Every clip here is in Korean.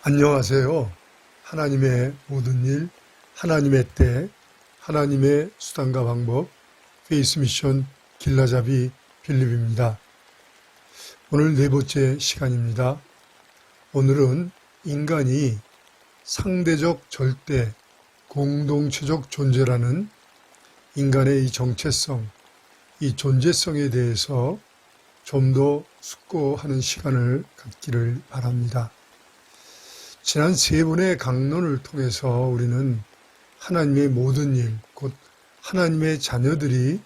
안녕하세요. 하나님의 모든 일, 하나님의 때, 하나님의 수단과 방법, 페이스 미션 길라잡이 빌립입니다. 오늘 네 번째 시간입니다. 오늘은 인간이 상대적 절대 공동체적 존재라는 인간의 이 정체성, 이 존재성에 대해서 좀 더 숙고하는 시간을 갖기를 바랍니다. 지난 세 번의 강론을 통해서 우리는 하나님의 모든 일, 곧 하나님의 자녀들이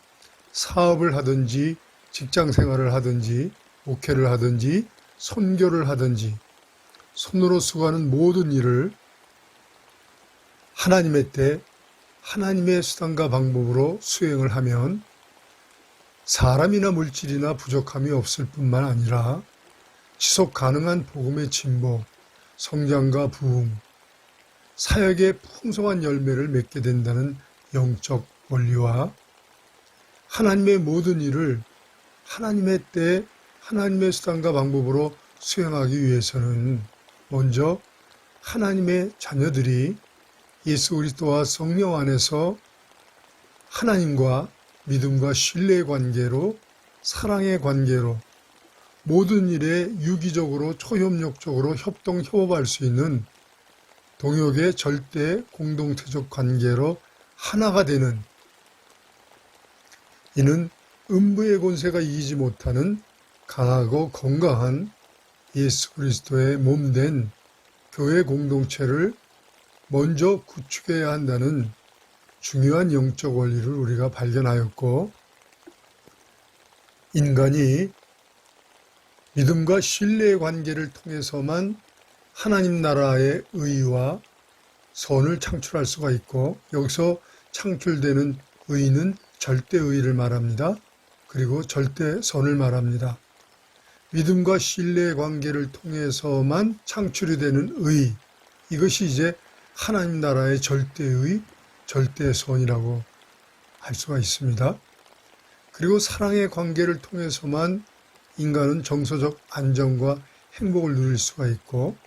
사업을 하든지 직장 생활을 하든지 목회를 하든지 선교를 하든지 손으로 수고하는 모든 일을 하나님의 때, 하나님의 수단과 방법으로 수행을 하면 사람이나 물질이나 부족함이 없을 뿐만 아니라 지속 가능한 복음의 진보, 성장과 부흥, 사역의 풍성한 열매를 맺게 된다는 영적 원리와 하나님의 모든 일을 하나님의 때, 하나님의 수단과 방법으로 수행하기 위해서는 먼저 하나님의 자녀들이 예수 그리스도와 성령 안에서 하나님과 믿음과 신뢰의 관계로, 사랑의 관계로 모든 일에 유기적으로 초협력적으로 협동 협업할 수 있는 동역의 절대 공동체적 관계로 하나가 되는, 이는 음부의 권세가 이기지 못하는 강하고 건강한 예수 그리스도의 몸된 교회 공동체를 먼저 구축해야 한다는 중요한 영적 원리를 우리가 발견하였고, 인간이 믿음과 신뢰의 관계를 통해서만 하나님 나라의 의와 선을 창출할 수가 있고, 여기서 창출되는 의는 절대의를 말합니다. 그리고 절대선을 말합니다. 믿음과 신뢰의 관계를 통해서만 창출이 되는 의, 이것이 이제 하나님 나라의 절대의, 절대선이라고 할 수가 있습니다. 그리고 사랑의 관계를 통해서만 인간은 정서적 안정과 행복을 누릴 수가 있고,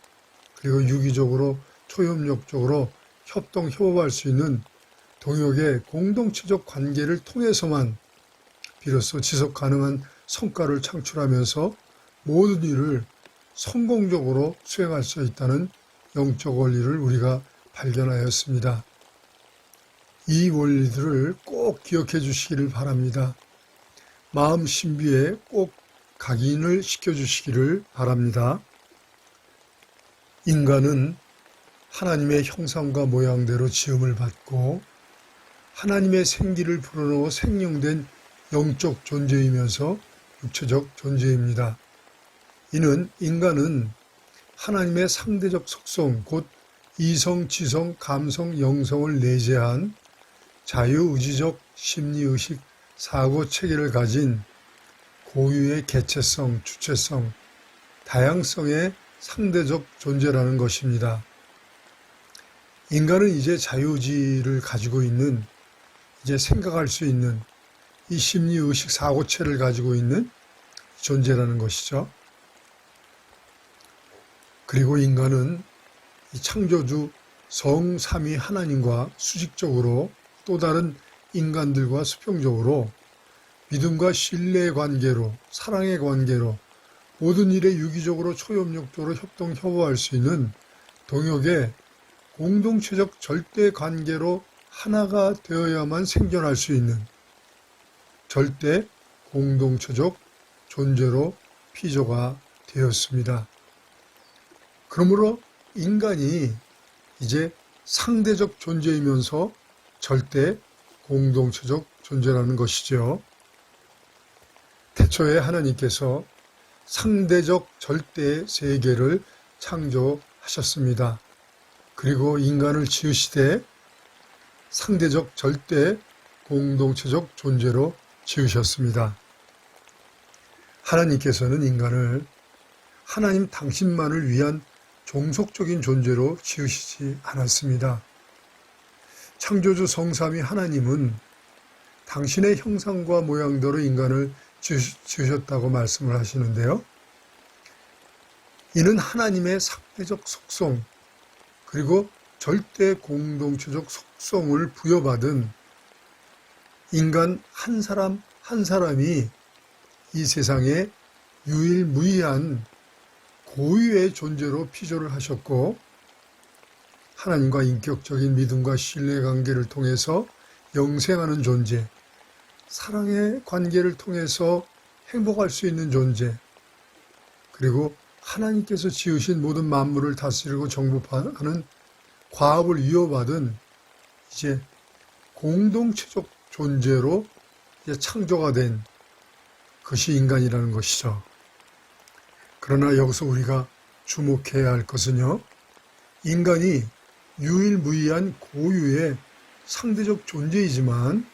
그리고 유기적으로 초협력적으로 협동 협업할 수 있는 동역의 공동체적 관계를 통해서만 비로소 지속 가능한 성과를 창출하면서 모든 일을 성공적으로 수행할 수 있다는 영적 원리를 우리가 발견하였습니다. 이 원리들을 꼭 기억해 주시기를 바랍니다. 마음 신비에 꼭 각인을 시켜주시기를 바랍니다. 인간은 하나님의 형상과 모양대로 지음을 받고 하나님의 생기를 불어넣어 생명된 영적 존재이면서 육체적 존재입니다. 이는 인간은 하나님의 상대적 속성, 곧 이성, 지성, 감성, 영성을 내재한 자유의지적 심리의식, 사고체계를 가진 고유의 개체성, 주체성, 다양성의 상대적 존재라는 것입니다. 인간은 이제 자유의지를 가지고 있는, 이제 생각할 수 있는 이 심리의식 사고체를 가지고 있는 존재라는 것이죠. 그리고 인간은 이 창조주 성삼위 하나님과 수직적으로 또 다른 인간들과 수평적으로 믿음과 신뢰의 관계로, 사랑의 관계로 모든 일에 유기적으로 초협력적으로 협동 협업할 수 있는 동역의 공동체적 절대 관계로 하나가 되어야만 생존할 수 있는 절대 공동체적 존재로 피조가 되었습니다. 그러므로 인간이 이제 상대적 존재이면서 절대 공동체적 존재라는 것이죠. 태초에 하나님께서 상대적 절대 세계를 창조하셨습니다. 그리고 인간을 지으시되 상대적 절대 공동체적 존재로 지으셨습니다. 하나님께서는 인간을 하나님 당신만을 위한 종속적인 존재로 지으시지 않았습니다. 창조주 성삼위 하나님은 당신의 형상과 모양대로 인간을 지으셨다고 말씀을 하시는데요. 이는 하나님의 상대적 속성 그리고 절대 공동체적 속성을 부여받은 인간 한 사람 한 사람이 이 세상에 유일무이한 고유의 존재로 피조를 하셨고 하나님과 인격적인 믿음과 신뢰관계를 통해서 영생하는 존재, 사랑의 관계를 통해서 행복할 수 있는 존재, 그리고 하나님께서 지으신 모든 만물을 다스리고 정복하는 과업을 이어받은 이제 공동체적 존재로 이제 창조가 된 것이 인간이라는 것이죠. 그러나 여기서 우리가 주목해야 할 것은요, 인간이 유일무이한 고유의 상대적 존재이지만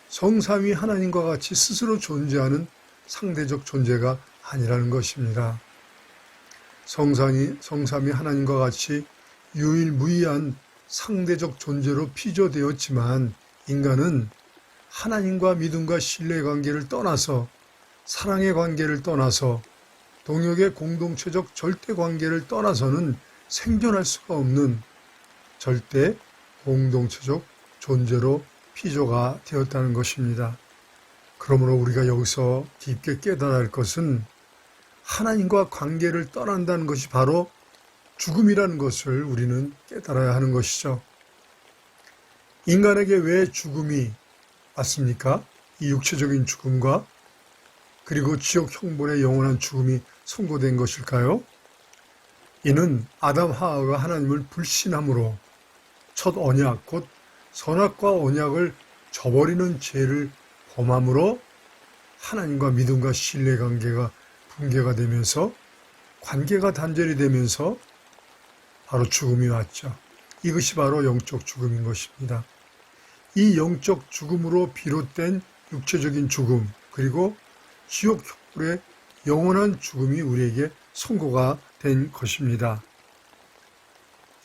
성삼위 하나님과 같이 스스로 존재하는 상대적 존재가 아니라는 것입니다. 성삼위 하나님과 같이 유일무이한 상대적 존재로 피조되었지만 인간은 하나님과 믿음과 신뢰 관계를 떠나서 사랑의 관계를 떠나서 동역의 공동체적 절대 관계를 떠나서는 생존할 수가 없는 절대 공동체적 존재로 피조가 되었다는 것입니다. 그러므로 우리가 여기서 깊게 깨달아야 할 것은 하나님과 관계를 떠난다는 것이 바로 죽음이라는 것을 우리는 깨달아야 하는 것이죠. 인간에게 왜 죽음이 왔습니까? 이 육체적인 죽음과 그리고 지옥 형벌의 영원한 죽음이 선고된 것일까요? 이는 아담 하와가 하나님을 불신함으로 첫 언약 곧 선악과 언약을 저버리는 죄를 범함으로 하나님과 믿음과 신뢰 관계가 붕괴가 되면서 관계가 단절이 되면서 바로 죽음이 왔죠. 이것이 바로 영적 죽음인 것입니다. 이 영적 죽음으로 비롯된 육체적인 죽음 그리고 지옥 형벌의 영원한 죽음이 우리에게 선고가 된 것입니다.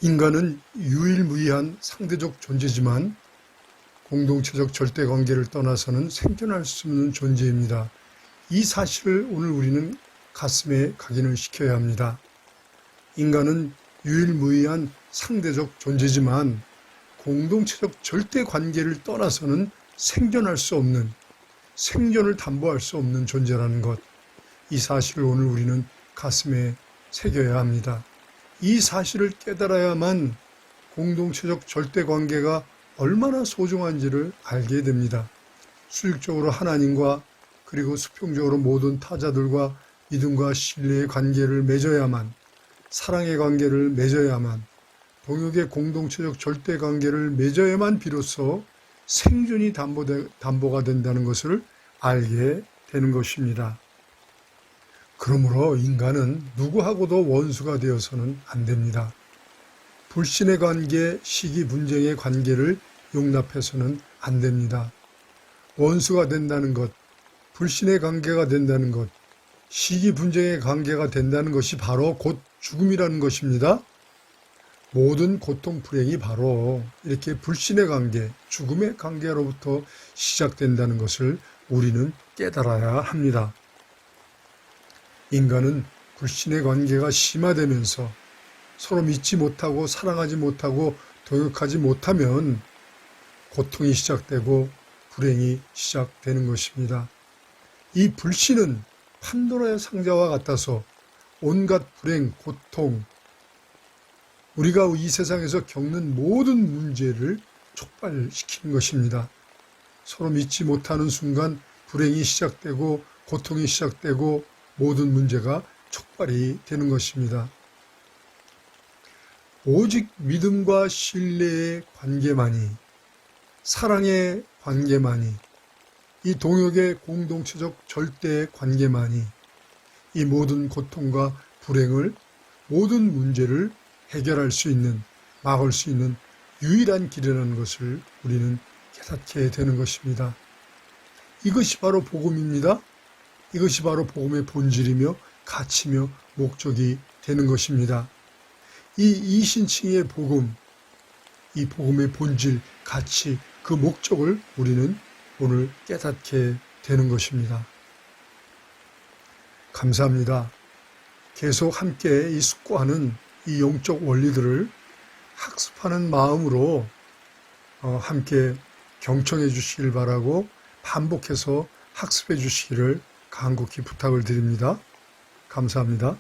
인간은 유일무이한 상대적 존재지만 공동체적 절대 관계를 떠나서는 생존할 수 없는 존재입니다. 이 사실을 오늘 우리는 가슴에 각인을 시켜야 합니다. 인간은 유일무이한 상대적 존재지만 공동체적 절대 관계를 떠나서는 생존할 수 없는, 생존을 담보할 수 없는 존재라는 것, 이 사실을 오늘 우리는 가슴에 새겨야 합니다. 이 사실을 깨달아야만 공동체적 절대 관계가 얼마나 소중한지를 알게 됩니다. 수직적으로 하나님과 그리고 수평적으로 모든 타자들과 믿음과 신뢰의 관계를 맺어야만, 사랑의 관계를 맺어야만, 동역의 공동체적 절대 관계를 맺어야만 비로소 생존이 담보가 된다는 것을 알게 되는 것입니다. 그러므로 인간은 누구하고도 원수가 되어서는 안 됩니다. 불신의 관계, 시기 분쟁의 관계를 용납해서는 안 됩니다. 원수가 된다는 것, 불신의 관계가 된다는 것, 시기 분쟁의 관계가 된다는 것이 바로 곧 죽음이라는 것입니다. 모든 고통 불행이 바로 이렇게 불신의 관계, 죽음의 관계로부터 시작된다는 것을 우리는 깨달아야 합니다. 인간은 불신의 관계가 심화되면서 서로 믿지 못하고 사랑하지 못하고 동역하지 못하면 고통이 시작되고 불행이 시작되는 것입니다. 이 불신은 판도라의 상자와 같아서 온갖 불행, 고통, 우리가 이 세상에서 겪는 모든 문제를 촉발시키는 것입니다. 서로 믿지 못하는 순간 불행이 시작되고 고통이 시작되고 모든 문제가 촉발이 되는 것입니다. 오직 믿음과 신뢰의 관계만이, 사랑의 관계만이, 이 동역의 공동체적 절대 관계만이 이 모든 고통과 불행을, 모든 문제를 해결할 수 있는, 막을 수 있는 유일한 길이라는 것을 우리는 깨닫게 되는 것입니다. 이것이 바로 복음입니다. 이것이 바로 복음의 본질이며 가치며 목적이 되는 것입니다. 이 이신칭의 복음, 이 복음의 본질, 가치, 그 목적을 우리는 오늘 깨닫게 되는 것입니다. 감사합니다. 계속 함께 이 숙고하는 이 영적 원리들을 학습하는 마음으로 함께 경청해 주시길 바라고 반복해서 학습해 주시기를 간곡히 부탁을 드립니다. 감사합니다.